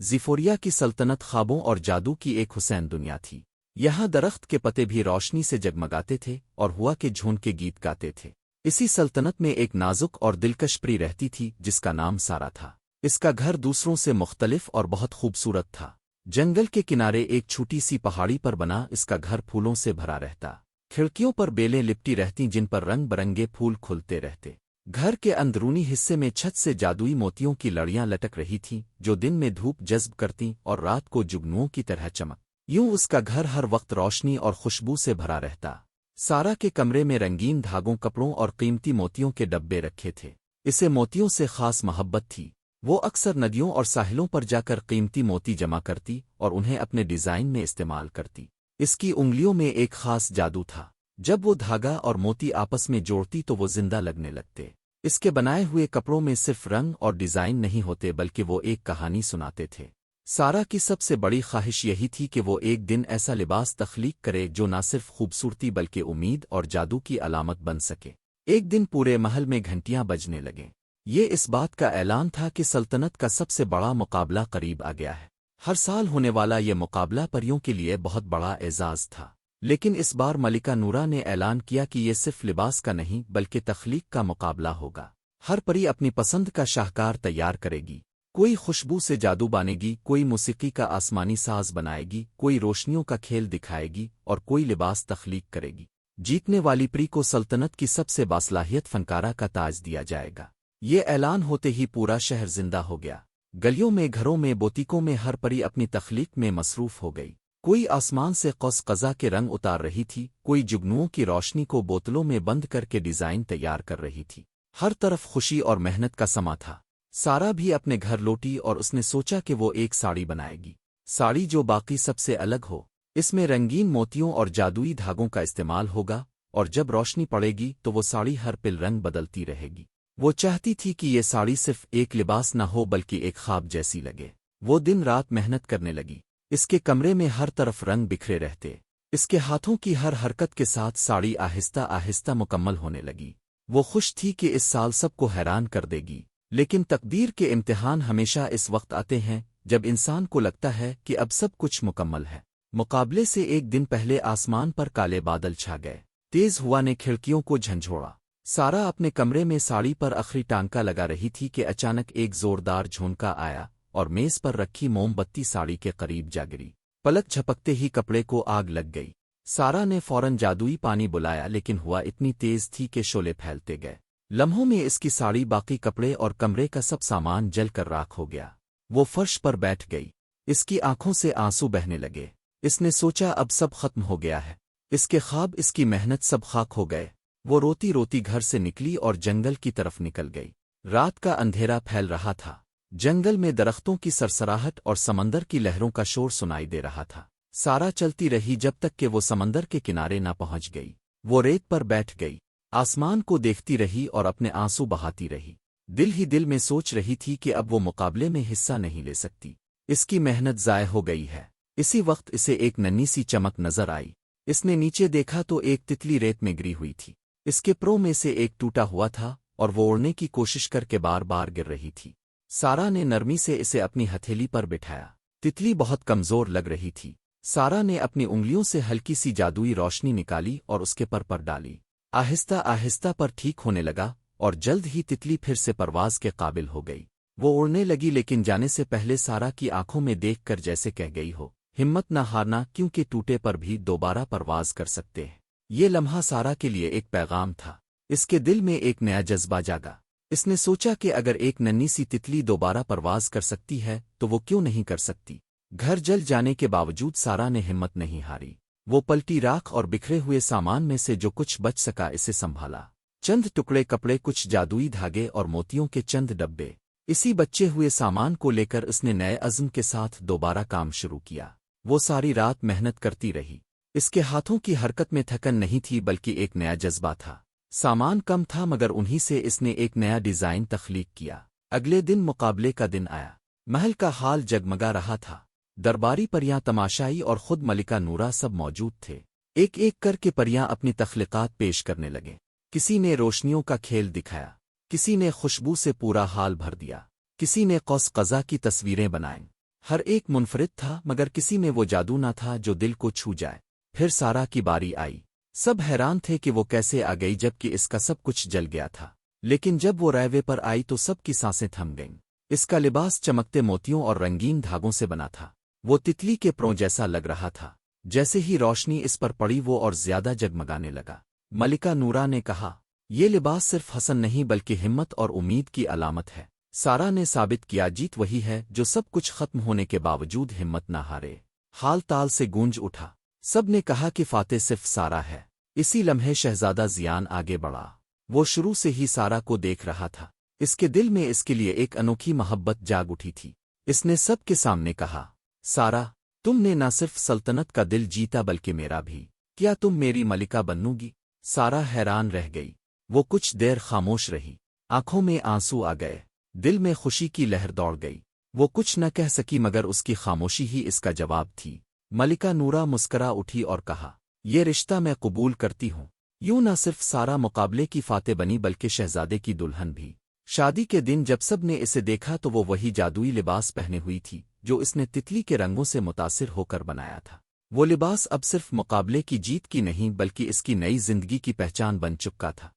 زیفوریا کی سلطنت خوابوں اور جادو کی ایک حسین دنیا تھی۔ یہاں درخت کے پتے بھی روشنی سے جگمگاتے تھے اور ہوا کے جھونڈ کے گیت گاتے تھے۔ اسی سلطنت میں ایک نازک اور دلکش پری رہتی تھی جس کا نام سارا تھا۔ اس کا گھر دوسروں سے مختلف اور بہت خوبصورت تھا۔ جنگل کے کنارے ایک چھوٹی سی پہاڑی پر بنا اس کا گھر پھولوں سے بھرا رہتا۔ کھڑکیوں پر بیلیں لپٹی رہتی جن پر رنگ برنگے پھول کھلتے رہتے۔ گھر کے اندرونی حصے میں چھت سے جادوئی موتیوں کی لڑیاں لٹک رہی تھیں جو دن میں دھوپ جذب کرتیں اور رات کو جگنوؤں کی طرح چمک۔ یوں اس کا گھر ہر وقت روشنی اور خوشبو سے بھرا رہتا۔ سارا کے کمرے میں رنگین دھاگوں، کپڑوں اور قیمتی موتیوں کے ڈبے رکھے تھے۔ اسے موتیوں سے خاص محبت تھی۔ وہ اکثر ندیوں اور ساحلوں پر جا کر قیمتی موتی جمع کرتی اور انہیں اپنے ڈیزائن میں استعمال کرتی۔ اس کی انگلیوں میں ایک خاص جادو تھا۔ جب وہ دھاگا اور موتی آپس میں جوڑتی تو وہ زندہ لگنے لگتے۔ اس کے بنائے ہوئے کپڑوں میں صرف رنگ اور ڈیزائن نہیں ہوتے بلکہ وہ ایک کہانی سناتے تھے۔ سارا کی سب سے بڑی خواہش یہی تھی کہ وہ ایک دن ایسا لباس تخلیق کرے جو نہ صرف خوبصورتی بلکہ امید اور جادو کی علامت بن سکے۔ ایک دن پورے محل میں گھنٹیاں بجنے لگیں۔ یہ اس بات کا اعلان تھا کہ سلطنت کا سب سے بڑا مقابلہ قریب آ گیا ہے۔ ہر سال ہونے والا یہ مقابلہ پریوں کے لیے بہت بڑا اعزاز تھا، لیکن اس بار ملکہ نورا نے اعلان کیا کہ یہ صرف لباس کا نہیں بلکہ تخلیق کا مقابلہ ہوگا۔ ہر پری اپنی پسند کا شاہکار تیار کرے گی۔ کوئی خوشبو سے جادو بانے گی، کوئی موسیقی کا آسمانی ساز بنائے گی، کوئی روشنیوں کا کھیل دکھائے گی اور کوئی لباس تخلیق کرے گی۔ جیتنے والی پری کو سلطنت کی سب سے باصلاحیت فنکارہ کا تاج دیا جائے گا۔ یہ اعلان ہوتے ہی پورا شہر زندہ ہو گیا۔ گلیوں میں، گھروں میں، بوتیکوں میں ہر پری اپنی تخلیق میں مصروف ہو گئی۔ کوئی آسمان سے قوس قزح کے رنگ اتار رہی تھی، کوئی جگنوؤں کی روشنی کو بوتلوں میں بند کر کے ڈیزائن تیار کر رہی تھی۔ ہر طرف خوشی اور محنت کا سما تھا۔ سارا بھی اپنے گھر لوٹی اور اس نے سوچا کہ وہ ایک ساڑی بنائے گی، ساڑی جو باقی سب سے الگ ہو۔ اس میں رنگین موتیوں اور جادوئی دھاگوں کا استعمال ہوگا، اور جب روشنی پڑے گی تو وہ ساڑی ہر پل رنگ بدلتی رہے گی۔ وہ چاہتی تھی کہ یہ ساڑی صرف ایک لباس نہ ہو بلکہ ایک خواب جیسی لگے۔ وہ دن رات محنت کرنے لگی۔ اس کے کمرے میں ہر طرف رنگ بکھرے رہتے۔ اس کے ہاتھوں کی ہر حرکت کے ساتھ ساڑی آہستہ آہستہ مکمل ہونے لگی۔ وہ خوش تھی کہ اس سال سب کو حیران کر دے گی، لیکن تقدیر کے امتحان ہمیشہ اس وقت آتے ہیں جب انسان کو لگتا ہے کہ اب سب کچھ مکمل ہے۔ مقابلے سے ایک دن پہلے آسمان پر کالے بادل چھا گئے۔ تیز ہوا نے کھڑکیوں کو جھنجھوڑا۔ سارا اپنے کمرے میں ساڑی پر آخری ٹانکا لگا رہی تھی کہ اچانک ایک زوردار جھونکا آیا اور میز پر رکھی موم بتی ساڑی کے قریب جا گری۔ پلک جھپکتے ہی کپڑے کو آگ لگ گئی۔ سارا نے فوراً جادوئی پانی بلایا، لیکن ہوا اتنی تیز تھی کہ شعلے پھیلتے گئے۔ لمحوں میں اس کی ساڑی، باقی کپڑے اور کمرے کا سب سامان جل کر راکھ ہو گیا۔ وہ فرش پر بیٹھ گئی۔ اس کی آنکھوں سے آنسو بہنے لگے۔ اس نے سوچا اب سب ختم ہو گیا ہے۔ اس کے خواب، اس کی محنت سب خاک ہو گئے۔ وہ روتی روتی گھر سے نکلی اور جنگل کی طرف نکل گئی۔ رات کا اندھیرا پھیل رہا تھا۔ جنگل میں درختوں کی سرسراہٹ اور سمندر کی لہروں کا شور سنائی دے رہا تھا۔ سارا چلتی رہی جب تک کہ وہ سمندر کے کنارے نہ پہنچ گئی۔ وہ ریت پر بیٹھ گئی، آسمان کو دیکھتی رہی اور اپنے آنسو بہاتی رہی۔ دل ہی دل میں سوچ رہی تھی کہ اب وہ مقابلے میں حصہ نہیں لے سکتی۔ اس کی محنت ضائع ہو گئی ہے۔ اسی وقت اسے ایک ننھی سی چمک نظر آئی۔ اس نے نیچے دیکھا تو ایک تتلی ریت میں گری ہوئی تھی۔ اس کے پروں میں سے ایک ٹوٹا ہوا تھا اور وہ اڑنے کی کوشش کر کے بار بار گر رہی تھی۔ سارا نے نرمی سے اسے اپنی ہتھیلی پر بٹھایا۔ تتلی بہت کمزور لگ رہی تھی۔ سارا نے اپنی انگلیوں سے ہلکی سی جادوئی روشنی نکالی اور اس کے پر ڈالی۔ آہستہ آہستہ پر ٹھیک ہونے لگا اور جلد ہی تتلی پھر سے پرواز کے قابل ہو گئی۔ وہ اڑنے لگی، لیکن جانے سے پہلے سارا کی آنکھوں میں دیکھ کر جیسے کہہ گئی ہو، ہمت نہ ہارنا، کیونکہ ٹوٹے پر بھی دوبارہ پرواز کر سکتے ہیں۔ یہ لمحہ سارا کے لیے ایک پیغام تھا۔ اس کے دل میں ایک نیا جذبہ جاگا۔ اس نے سوچا کہ اگر ایک ننھی سی تتلی دوبارہ پرواز کر سکتی ہے تو وہ کیوں نہیں کر سکتی۔ گھر جل جانے کے باوجود سارا نے ہمت نہیں ہاری۔ وہ پلٹی راکھ اور بکھرے ہوئے سامان میں سے جو کچھ بچ سکا اسے سنبھالا۔ چند ٹکڑے کپڑے، کچھ جادوئی دھاگے اور موتیوں کے چند ڈبے۔ اسی بچے ہوئے سامان کو لے کر اس نے نئے عزم کے ساتھ دوبارہ کام شروع کیا۔ وہ ساری رات محنت کرتی رہی۔ اس کے ہاتھوں کی حرکت میں تھکن نہیں تھی بلکہ ایک نیا جذبہ تھا۔ سامان کم تھا مگر انہی سے اس نے ایک نیا ڈیزائن تخلیق کیا۔ اگلے دن مقابلے کا دن آیا۔ محل کا حال جگمگا رہا تھا۔ درباری پریاں، تماشائی اور خود ملکہ نورا سب موجود تھے۔ ایک ایک کر کے پریاں اپنی تخلیقات پیش کرنے لگے۔ کسی نے روشنیوں کا کھیل دکھایا، کسی نے خوشبو سے پورا حال بھر دیا، کسی نے قوس قزح کی تصویریں بنائیں۔ ہر ایک منفرد تھا مگر کسی میں وہ جادو نہ تھا جو دل کو چھو جائے۔ پھر سارا کی باری آئی۔ سب حیران تھے کہ وہ کیسے آ گئی جبکہ اس کا سب کچھ جل گیا تھا، لیکن جب وہ رائے پر آئی تو سب کی سانسیں تھم گئیں۔ اس کا لباس چمکتے موتیوں اور رنگین دھاگوں سے بنا تھا، وہ تتلی کے پروں جیسا لگ رہا تھا۔ جیسے ہی روشنی اس پر پڑی وہ اور زیادہ جگمگانے لگا۔ ملکہ نورا نے کہا، یہ لباس صرف حسن نہیں بلکہ ہمت اور امید کی علامت ہے۔ سارا نے ثابت کیا جیت وہی ہے جو سب کچھ ختم ہونے کے باوجود ہمت نہ ہارے۔ حال تال سے گونج اٹھا۔ سب نے کہا کہ فاتح صرف سارا ہے۔ اسی لمحے شہزادہ زیان آگے بڑھا۔ وہ شروع سے ہی سارا کو دیکھ رہا تھا، اس کے دل میں اس کے لیے ایک انوکھی محبت جاگ اٹھی تھی۔ اس نے سب کے سامنے کہا، سارا، تم نے نہ صرف سلطنت کا دل جیتا بلکہ میرا بھی۔ کیا تم میری ملکہ بنو گی؟ سارا حیران رہ گئی۔ وہ کچھ دیر خاموش رہی، آنکھوں میں آنسو آ گئے، دل میں خوشی کی لہر دوڑ گئی۔ وہ کچھ نہ کہہ سکی مگر اس کی خاموشی ہی اس کا جواب تھی۔ ملکہ نورا مسکرا اٹھی اور کہا، یہ رشتہ میں قبول کرتی ہوں۔ یوں نہ صرف سارا مقابلے کی فاتح بنی بلکہ شہزادے کی دلہن بھی۔ شادی کے دن جب سب نے اسے دیکھا تو وہ وہی جادوئی لباس پہنے ہوئی تھی جو اس نے تتلی کے رنگوں سے متاثر ہو کر بنایا تھا۔ وہ لباس اب صرف مقابلے کی جیت کی نہیں بلکہ اس کی نئی زندگی کی پہچان بن چکا تھا۔